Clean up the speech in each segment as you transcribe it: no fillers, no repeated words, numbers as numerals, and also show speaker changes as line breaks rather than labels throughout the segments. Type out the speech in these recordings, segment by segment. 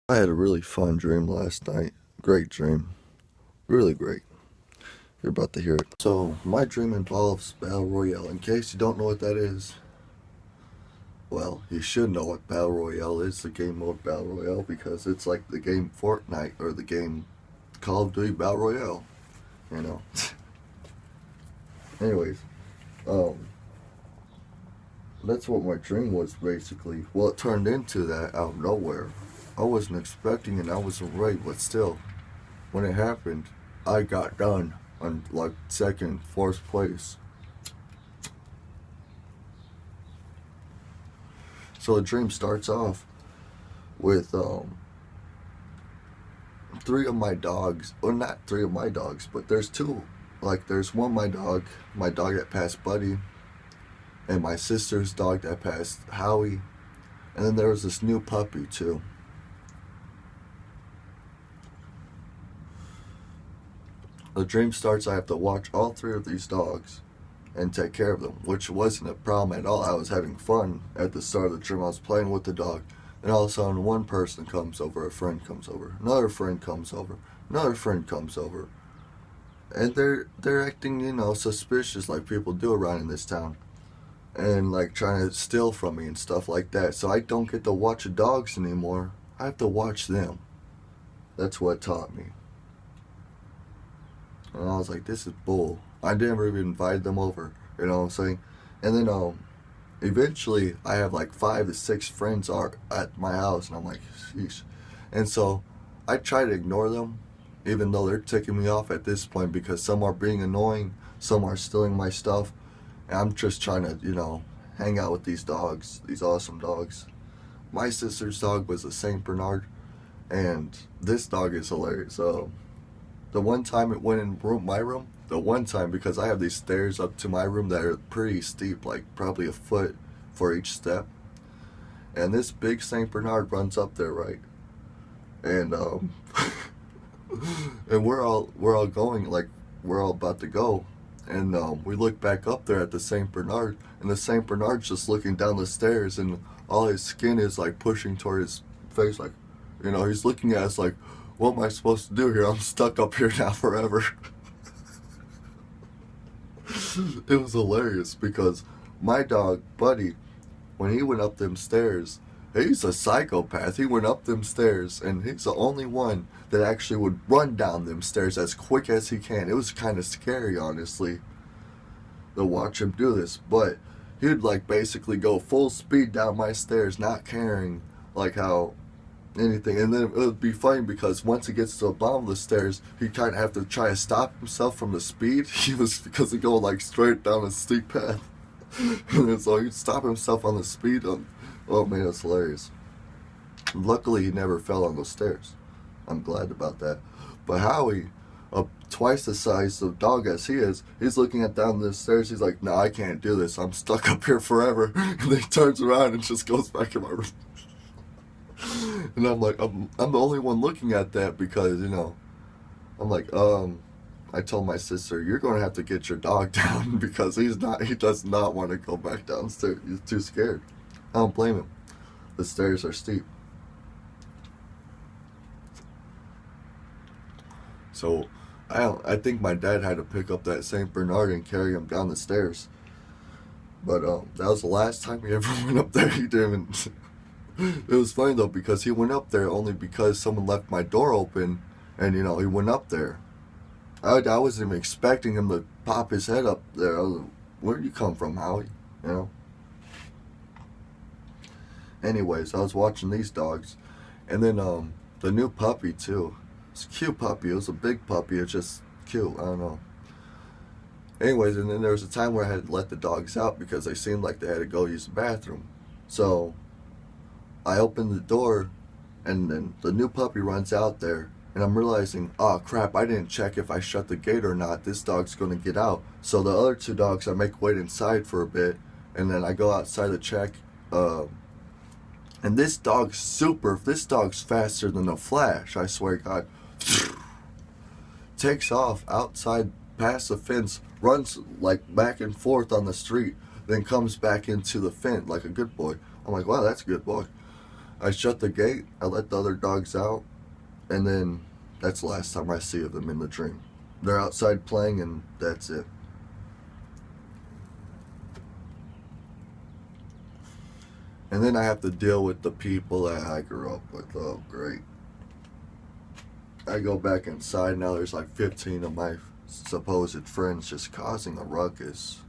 I had a really fun dream last night. Great dream. Really great. You're about to hear it. So, my dream involves Battle Royale. In case you don't know what that is, well, you should know what Battle Royale is, the game mode Battle Royale, because it's like the game Fortnite or the game Call of Duty Battle Royale. You know? Anyways, um, that's what my dream was basically. Well, it turned into that out of nowhere. I wasn't expecting it, I wasn't ready, but still, when it happened, I got done on like second, fourth place. So the dream starts off with three of my dogs, or not three of my dogs, but there's two. Like there's one my dog that passed Buddy, and my sister's dog that passed Howie, and then there was this new puppy too. The dream starts, I have to watch all three of these dogs and take care of them, which wasn't a problem at all. I was having fun at the start of the dream. I was playing with the dog, and all of a sudden one person comes over, a friend comes over, another friend comes over, another friend comes over, and they're acting, suspicious like people do around in this town, and like trying to steal from me and stuff like that. So I don't get to watch the dogs anymore. I have to watch them. That's what taught me. And I was like, this is bull. I never even invited them over. You know what I'm saying? And then eventually I have like 5 to 6 friends are at my house, and I'm like, sheesh. And so I try to ignore them, even though they're ticking me off at this point because some are being annoying, some are stealing my stuff. And I'm just trying to, hang out with these dogs, these awesome dogs. My sister's dog was a Saint Bernard, and this dog is hilarious. So the one time it went in my room, the one time, because I have these stairs up to my room that are pretty steep, like probably a foot for each step. And this big Saint Bernard runs up there, right? And and we're all going, like we're all about to go. And we look back up there at the Saint Bernard, and the Saint Bernard's just looking down the stairs, and all his skin is like pushing toward his face, like, he's looking at us like, what am I supposed to do here? I'm stuck up here now forever. It was hilarious because my dog, Buddy, when he went up them stairs, he's a psychopath. He went up them stairs, and he's the only one that actually would run down them stairs as quick as he can. It was kind of scary, honestly, to watch him do this. But he'd like basically go full speed down my stairs, not caring like how anything. And then it would be funny because once he gets to the bottom of the stairs, he kind of have to try to stop himself from the speed. He was because he go like straight down a steep path, and so he'd stop himself on the speed. Oh man, it's hilarious. Luckily, he never fell on those stairs. I'm glad about that. But Howie, twice the size of dog as he is, he's looking at down the stairs. He's like, "No, I can't do this. I'm stuck up here forever." And then he turns around and just goes back in my room. And I'm like, I'm the only one looking at that because, I'm like, I told my sister, you're going to have to get your dog down because he does not want to go back downstairs. He's too scared. I don't blame him. The stairs are steep. So I think my dad had to pick up that Saint Bernard and carry him down the stairs. But that was the last time he ever went up there. He didn't. It was funny though because he went up there only because someone left my door open, and he went up there. I wasn't even expecting him to pop his head up there. I was like, where'd you come from, Howie? Anyways, I was watching these dogs, and then the new puppy too. It's a cute puppy. It was a big puppy. It's just cute. I don't know. Anyways, and then there was a time where I had to let the dogs out because they seemed like they had to go use the bathroom. So I opened the door, and then the new puppy runs out there, and I'm realizing, oh crap, I didn't check if I shut the gate or not. This dog's going to get out. So the other two dogs I make wait inside for a bit, and then I go outside to check. And this dog's faster than a flash, I swear to God. Takes off outside past the fence, runs like back and forth on the street, then comes back into the fence like a good boy. I'm like, wow, that's a good boy. I shut the gate, I let the other dogs out, and then that's the last time I see of them in the dream. They're outside playing, and that's it. And then I have to deal with the people that I grew up with. Oh, great. I go back inside now. There's like 15 of my supposed friends just causing a ruckus,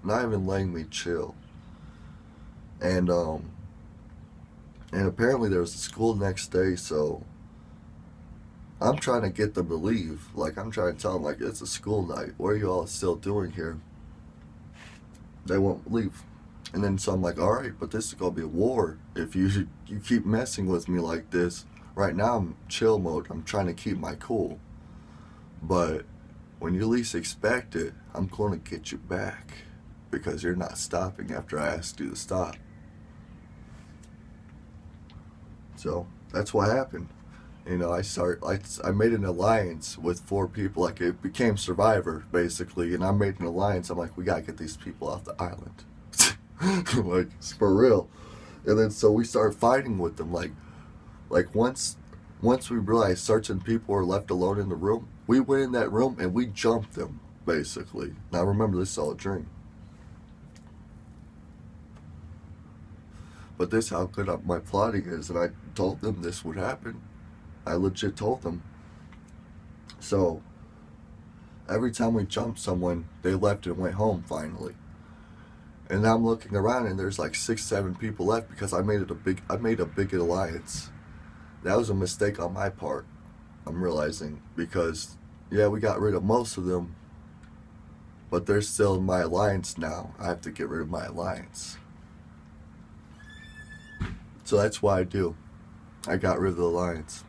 not even letting me chill. And apparently there was a school next day, so I'm trying to get them to leave. Like, I'm trying to tell them, like, it's a school night. What are you all still doing here? They won't leave. And then so I'm like, all right, but this is gonna be a war if you keep messing with me like this. Right now I'm chill mode. I'm trying to keep my cool. But when you least expect it, I'm gonna get you back because you're not stopping after I asked you to stop. So that's what happened. I made an alliance with 4 people. Like, it became Survivor basically, and I made an alliance. I'm like, we gotta get these people off the island. Like, it's for real. And then so we started fighting with them. Like once we realized certain people were left alone in the room, we went in that room and we jumped them basically. Now remember, this is all a dream. But this is how good my plotting is, and I told them this would happen. I legit told them. So every time we jumped someone, they left and went home finally. And now I'm looking around and there's like 6, 7 people left because I made a big alliance. That was a mistake on my part, I'm realizing, because yeah, we got rid of most of them, but they're still in my alliance now. I have to get rid of my alliance. So that's what I do. I got rid of the alliance.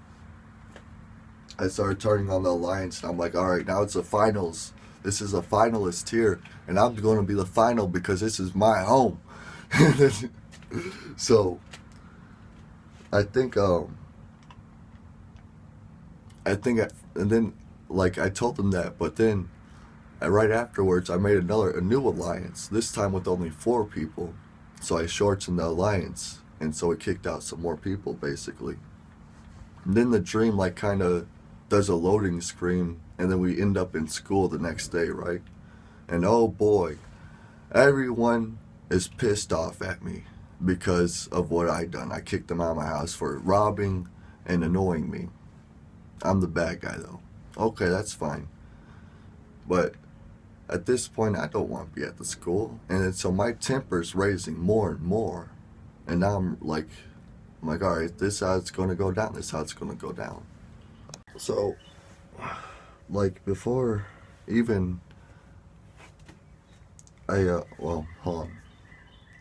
I started turning on the alliance, and I'm like, all right, now it's the finals. This is a finalist tier, and I'm going to be the final because this is my home. So I think, and then, like, I told them that, but then right afterwards, I made a new alliance, this time with only 4 people. So I shortened the alliance, and so it kicked out some more people, basically. And then the dream, like, kind of does a loading screen, and then we end up in school the next day, right? And oh boy, everyone is pissed off at me because of what I done. I kicked them out of my house for robbing and annoying me. I'm the bad guy, though. Okay, that's fine. But at this point, I don't want to be at the school. And so my temper's raising more and more. And now I'm like, all right, this is how it's going to go down. This is how it's going to go down. So, like, before even hold on.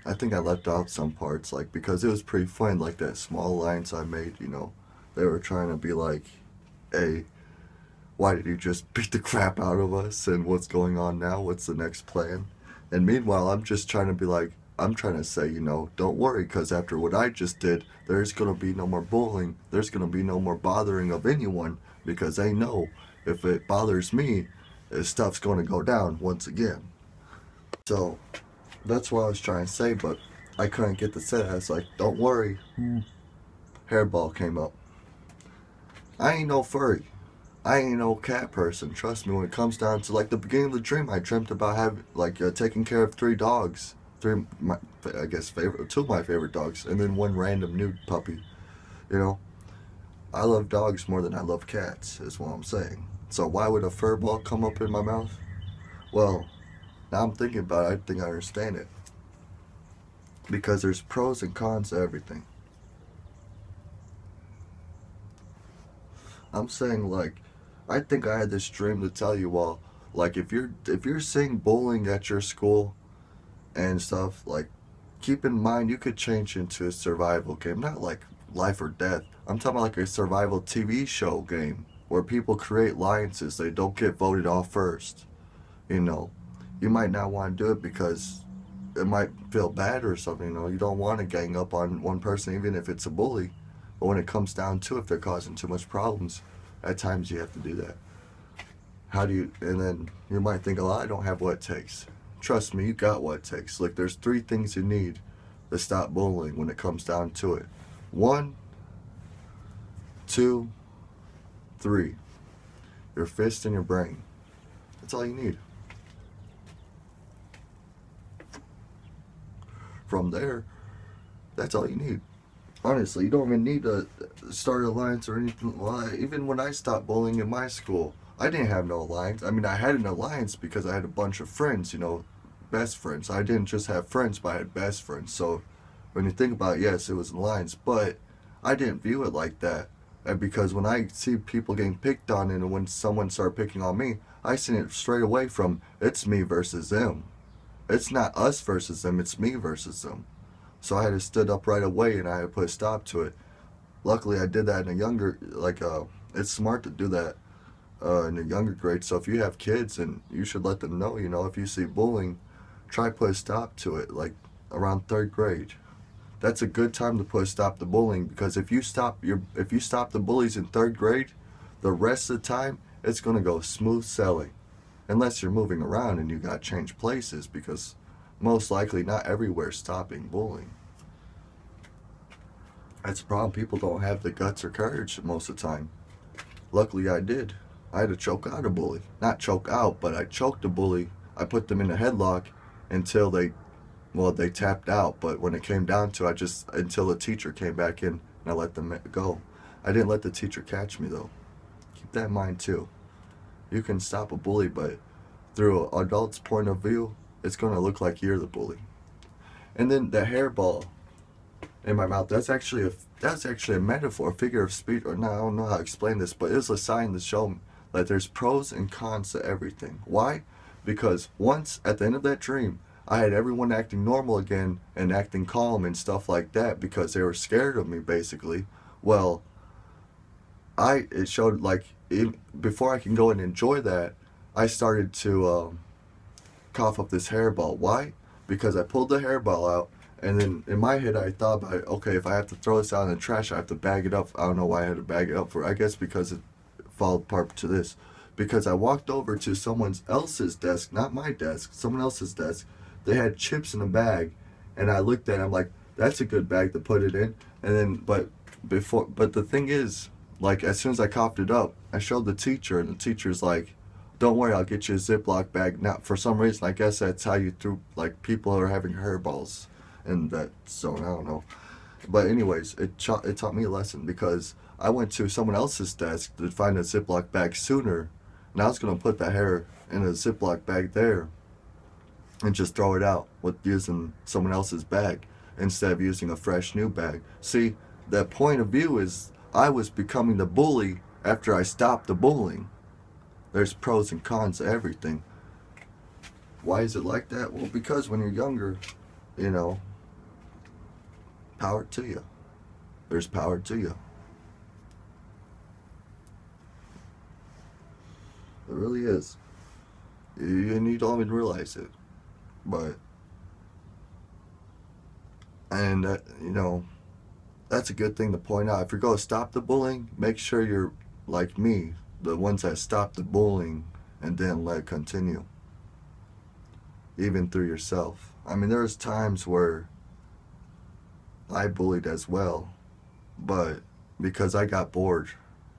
I think I left out some parts, like, because it was pretty fun, like that small alliance I made, they were trying to be like, hey, why did you just beat the crap out of us, and what's going on now, what's the next plan? And meanwhile, I'm just trying to be like, I'm trying to say, don't worry, because after what I just did, there's going to be no more bullying, there's going to be no more bothering of anyone, because they know if it bothers me, stuff's going to go down once again. So that's what I was trying to say, but I couldn't get to say it. I was like, don't worry. Hairball came up. I ain't no furry. I ain't no cat person. Trust me, when it comes down to, like, the beginning of the dream, I dreamt about having, like, taking care of 3 dogs. 2 of my favorite dogs, and then 1 random nude puppy. I love dogs more than I love cats, is what I'm saying. So why would a fur ball come up in my mouth? Well, now I'm thinking about it, I think I understand it. Because there's pros and cons to everything. I'm saying, like, I think I had this dream to tell you all, like, if you're seeing bullying at your school and stuff, like, keep in mind you could change into a survival game, not like life or death. I'm talking about like a survival TV show game where people create alliances. They don't get voted off first. You might not want to do it because it might feel bad or something. You don't want to gang up on one person even if it's a bully. But when it comes down to it, if they're causing too much problems, at times you have to do that. And then you might think, oh, I don't have what it takes. Trust me, you got what it takes. Like, there's 3 things you need to stop bullying when it comes down to it. 1, 2, 3. Your fist and your brain. That's all you need. From there, that's all you need. Honestly, you don't even need to start an alliance or anything. Well, even when I stopped bullying in my school, I didn't have no alliance. I mean, I had an alliance because I had a bunch of friends, best friends. I didn't just have friends, but I had best friends. So when you think about it, yes, it was an alliance, but I didn't view it like that. And because when I see people getting picked on and when someone started picking on me, I seen it straight away from it's me versus them. It's not us versus them, it's me versus them. So I had to stood up right away and I had to put a stop to it. Luckily, I did that in a younger, it's smart to do that in a younger grade. So if you have kids, and you should let them know, if you see bullying, try to put a stop to it, like around 3rd grade. That's a good time to put a stop to bullying, because if you stop the bullies in 3rd grade, the rest of the time it's gonna go smooth sailing, unless you're moving around and you got to change places, because most likely not everywhere's stopping bullying. That's the problem. People don't have the guts or courage most of the time. Luckily, I did. I had to choke out a bully. Not choke out, but I choked a bully. I put them in a headlock until they tapped out. But when it came down to it, until the teacher came back in and I let them go. I didn't let the teacher catch me, though. Keep that in mind, too. You can stop a bully, but through an adult's point of view, it's going to look like you're the bully. And then the hairball in my mouth, that's actually a metaphor, a figure of speech, or no, I don't know how to explain this, but it's a sign to show me that there's pros and cons to everything. Why? Because once, at the end of that dream, I had everyone acting normal again and acting calm and stuff like that because they were scared of me, basically. Well, it showed, before I can go and enjoy that, I started to cough up this hairball. Why? Because I pulled the hairball out, and then in my head I thought about it, okay, if I have to throw this out in the trash, I have to bag it up. I don't know why I had to bag it up for. I guess because it followed apart to this. Because I walked over to someone else's desk, not my desk, someone else's desk. They had chips in a bag, and I looked at it, I'm like, that's a good bag to put it in. And then, but the thing is, as soon as I coughed it up, I showed the teacher, and the teacher's like, don't worry, I'll get you a Ziploc bag. Now, for some reason, I guess that's how you threw, people are having hairballs in that zone, I don't know. But anyways, it taught me a lesson, because I went to someone else's desk to find a Ziploc bag sooner, and I was going to put the hair in a Ziploc bag there and just throw it out with using someone else's bag instead of using a fresh new bag. See, that point of view is I was becoming the bully after I stopped the bullying. There's pros and cons to everything. Why is it like that? Well, because when you're younger, power to you. There's power to you. It really is. And you don't even realize it. That's a good thing to point out. If you're going to stop the bullying, make sure you're like me, the ones that stop the bullying and then let it continue. Even through yourself. I mean, there was times where I bullied as well, but because I got bored.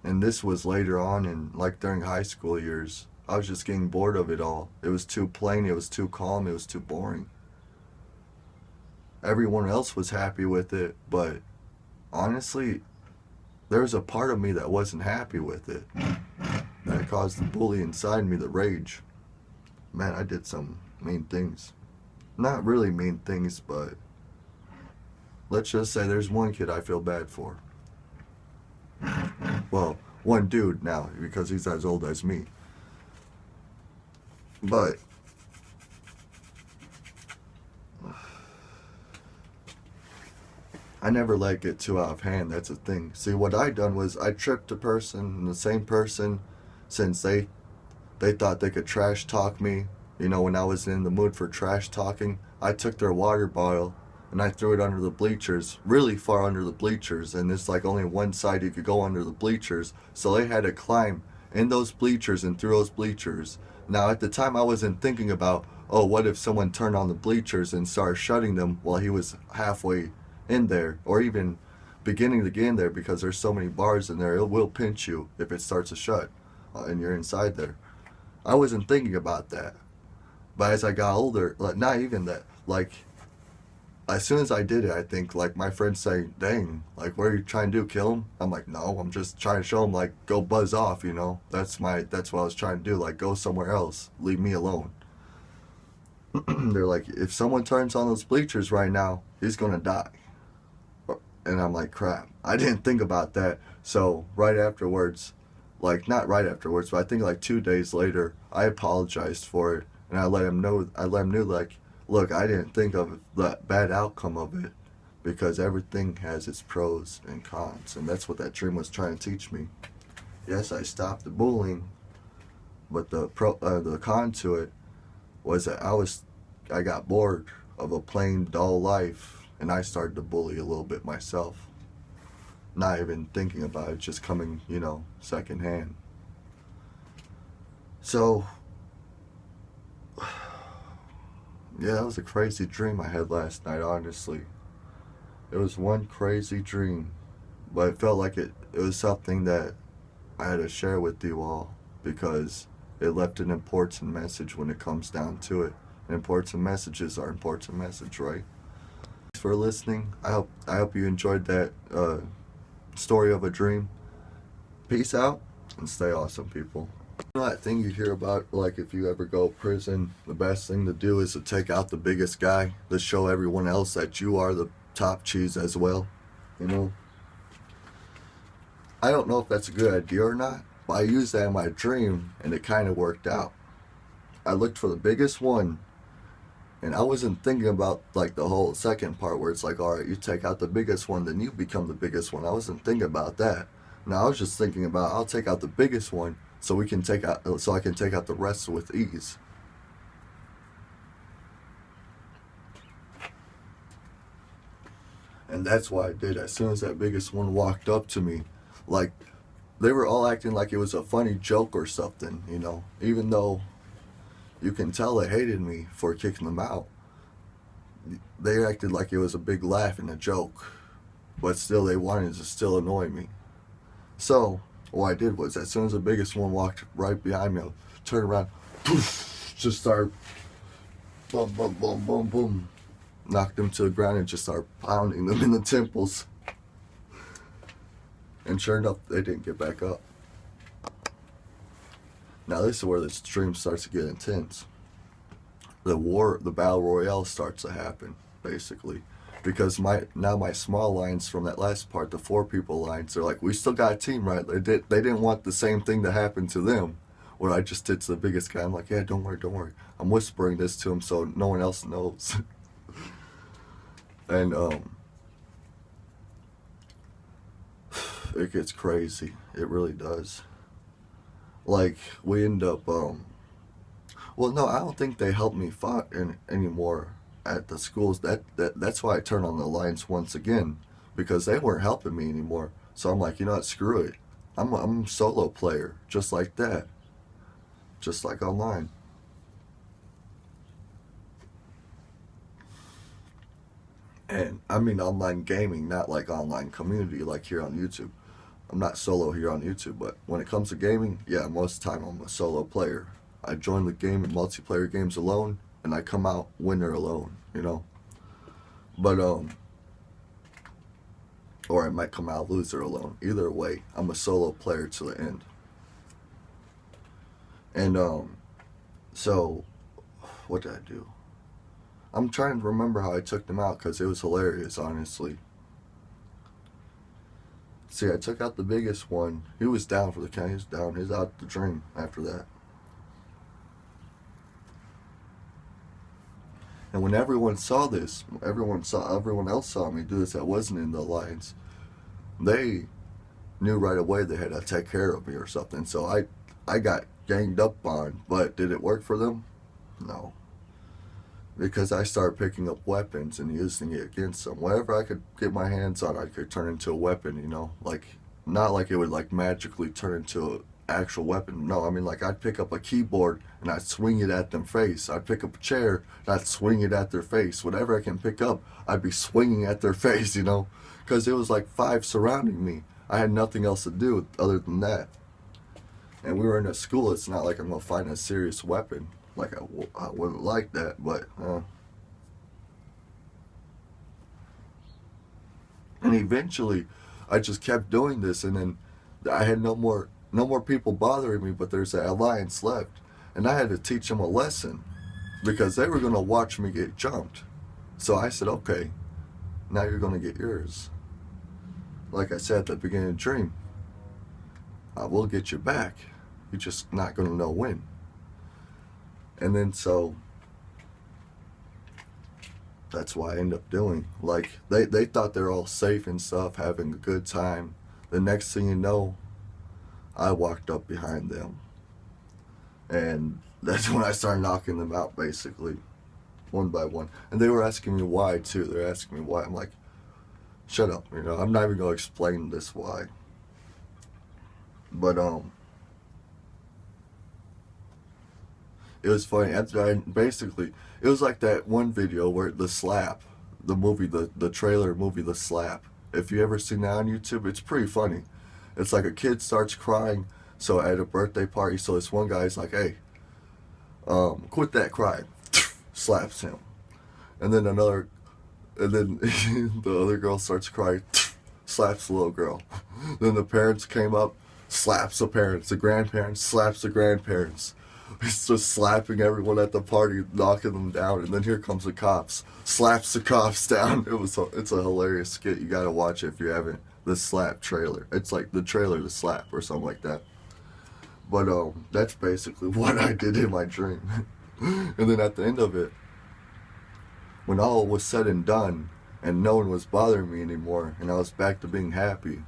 And this was later on during high school years. I was just getting bored of it all. It was too plain, it was too calm, it was too boring. Everyone else was happy with it, but honestly, there was a part of me that wasn't happy with it. That caused the bully inside me to rage. Man, I did some mean things. Not really mean things, but let's just say there's one kid I feel bad for. Well, one dude now, because he's as old as me. But I never let it get too out of hand. That's the thing. See, what I done was I tripped a person, and the same person, since they thought they could trash talk me, when I was in the mood for trash talking, I took their water bottle and I threw it under the bleachers, really far under the bleachers, and it's only one side you could go under the bleachers, so they had to climb in those bleachers and through those bleachers. Now, at the time, I wasn't thinking about, oh, what if someone turned on the bleachers and started shutting them while he was halfway in there, or even beginning to get in there because there's so many bars in there. It will pinch you if it starts to shut and you're inside there. I wasn't thinking about that. But as I got older, like not even that, like as soon as I did it, I think like my friends saying, "Dang, like what are you trying to do? Kill him?" I'm like, "No, I'm just trying to show him like go buzz off, you know. That's what I was trying to do. Like go somewhere else, leave me alone." They're like, "If someone turns on those bleachers right now, he's gonna die." And I'm like, "Crap, I didn't think about that." So right afterwards, like not right afterwards, but I think like 2 days later, I apologized for it. And I let him know, like, look, I didn't think of the bad outcome of it because everything has its pros and cons. And that's what that dream was trying to teach me. Yes, I stopped the bullying, but the con to it was that I got bored of a plain dull life and I started to bully a little bit myself. Not even thinking about it, just coming, secondhand. So, yeah, that was a crazy dream I had last night, honestly. It was one crazy dream, but it felt like it was something that I had to share with you all because it left an important message when it comes down to it. And important messages are important message, right? Thanks for listening. I hope you enjoyed that story of a dream. Peace out and stay awesome, people. You know that thing you hear about, like if you ever go to prison, the best thing to do is to take out the biggest guy to show everyone else that you are the top cheese as well, I don't know if that's a good idea or not, but I used that in my dream and it kind of worked out. I looked for the biggest one and I wasn't thinking about like the whole second part where it's like, all right, you take out the biggest one, then you become the biggest one. I wasn't thinking about that. No, I was just thinking about I'll take out the biggest one so I can take out the rest with ease. And that's why I did. As soon as that biggest one walked up to me, like they were all acting like it was a funny joke or something, even though you can tell they hated me for kicking them out. They acted like it was a big laugh and a joke, but still they wanted to still annoy me. So what I did was, as soon as the biggest one walked right behind me, I turned around, poof, just started boom, boom, boom, boom, boom, knocked them to the ground and just started pounding them in the temples. And sure enough, they didn't get back up. Now this is where this dream starts to get intense. The battle royale starts to happen, basically. Because my small lines from that last part, the 4 people lines, they're like, we still got a team, right? They didn't want the same thing to happen to them. What I just did to the biggest guy, I'm like, yeah, don't worry. I'm whispering this to him so no one else knows. And it gets crazy. It really does. Like we end up well, no, I don't think they help me fight anymore at the schools. That's why I turned on the Alliance once again, because they weren't helping me anymore. So I'm like, you know what, screw it. I'm a solo player, just like that. Just like online. And I mean online gaming, not like online community like here on YouTube. I'm not solo here on YouTube, but when it comes to gaming, yeah, most of the time I'm a solo player. I join the game in multiplayer games alone, and I come out winner alone, But, or I might come out loser alone. Either way, I'm a solo player to the end. And, so, what did I do? I'm trying to remember how I took them out, because it was hilarious, honestly. See, I took out the biggest one. He was down for the count. He was down. He was out the dream after that. And when everyone saw this, everyone else saw me do this that wasn't in the Alliance, they knew right away they had to take care of me or something. So I got ganged up on, but did it work for them? No. Because I started picking up weapons and using it against them. Whatever I could get my hands on, I could turn into a weapon, Like, not like it would like magically turn into actual weapon. No, I mean, like, I'd pick up a keyboard and I'd swing it at them face. I'd pick up a chair and I'd swing it at their face. Whatever I can pick up, I'd be swinging at their face, you know, because it was like 5 surrounding me. I had nothing else to do other than that. And we were in a school. It's not like I'm gonna find a serious weapon. Like, I wouldn't like that, but and eventually I just kept doing this, and then I had no more people bothering me, but there's an alliance left, and I had to teach them a lesson because they were gonna watch me get jumped. So I said, okay, now you're gonna get yours. Like I said at the beginning of the dream, I will get you back. You're just not gonna know when. And then so that's what I end up doing. Like, they thought they're all safe and stuff, having a good time. The next thing you know, I walked up behind them. And that's when I started knocking them out, basically, one by one. And they were asking me why, too. They're asking me why. I'm like, shut up, you know. I'm not even going to explain this why. But, it was funny. After I basically, it was like that one video where The Slap, the movie, the trailer movie, The Slap. If you ever seen that on YouTube, it's pretty funny. It's like a kid starts crying, so at a birthday party, so this one guy's like, hey, quit that crying. Slaps him. And then the other girl starts crying, slaps the little girl. Then the parents came up, slaps the parents. The grandparents slaps the grandparents. He's just slapping everyone at the party, knocking them down, and then here comes the cops. Slaps the cops down. It's a hilarious skit. You gotta watch it if you haven't. The Slap trailer. It's like the trailer to Slap or something like that. But that's basically what I did in my dream. And then at the end of it, when all was said and done, and no one was bothering me anymore, and I was back to being happy,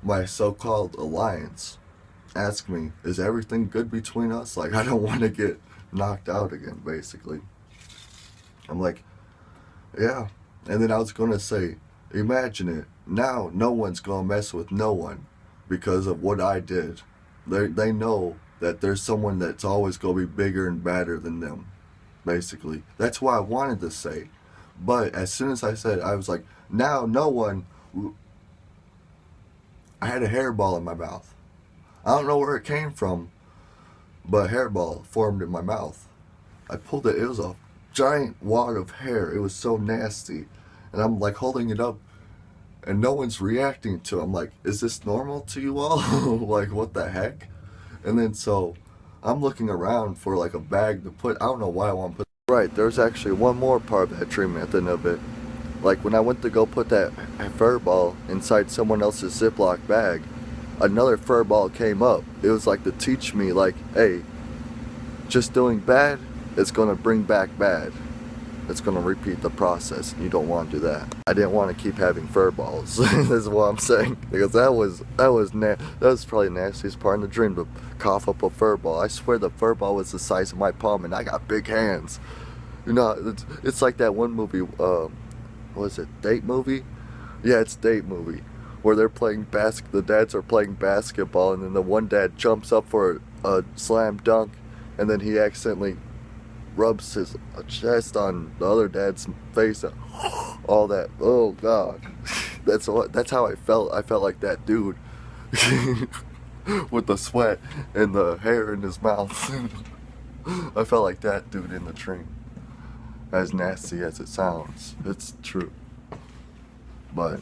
my so-called alliance asked me, is everything good between us? Like, I don't want to get knocked out again, basically. I'm like, yeah. And then I was going to say, imagine it. Now no one's going to mess with no one because of what I did. They know that there's someone that's always going to be bigger and badder than them, basically. That's what I wanted to say. But as soon as I said it, I was like, now no one... I had a hairball in my mouth. I don't know where it came from, but a hairball formed in my mouth. I pulled it. It was a giant wad of hair. It was so nasty. And I'm like holding it up, and no one's reacting to it. I'm like, is this normal to you all? Like, what the heck? And then so I'm looking around for like a bag to put. I don't know why I want to put. Right, there's actually one more part of that dream at the end of it. Like, when I went to go put that fur ball inside someone else's Ziploc bag, another fur ball came up. It was like to teach me, like, hey, just doing bad is going to bring back bad. It's going to repeat the process, and you don't want to do that. I didn't want to keep having fur balls. That's what I'm saying, because that was probably the nastiest part in the dream, to cough up a fur ball. I swear the fur ball was the size of my palm, and I got big hands. You know, it's like that one movie, what is it, Date Movie? Yeah, it's Date Movie, where they're playing the dads are playing basketball, and then the one dad jumps up for a slam dunk, and then he accidentally rubs his chest on the other dad's face, and all that. Oh God, that's how I felt. I felt like that dude with the sweat and the hair in his mouth. I felt like that dude in the dream. As nasty as it sounds, it's true. But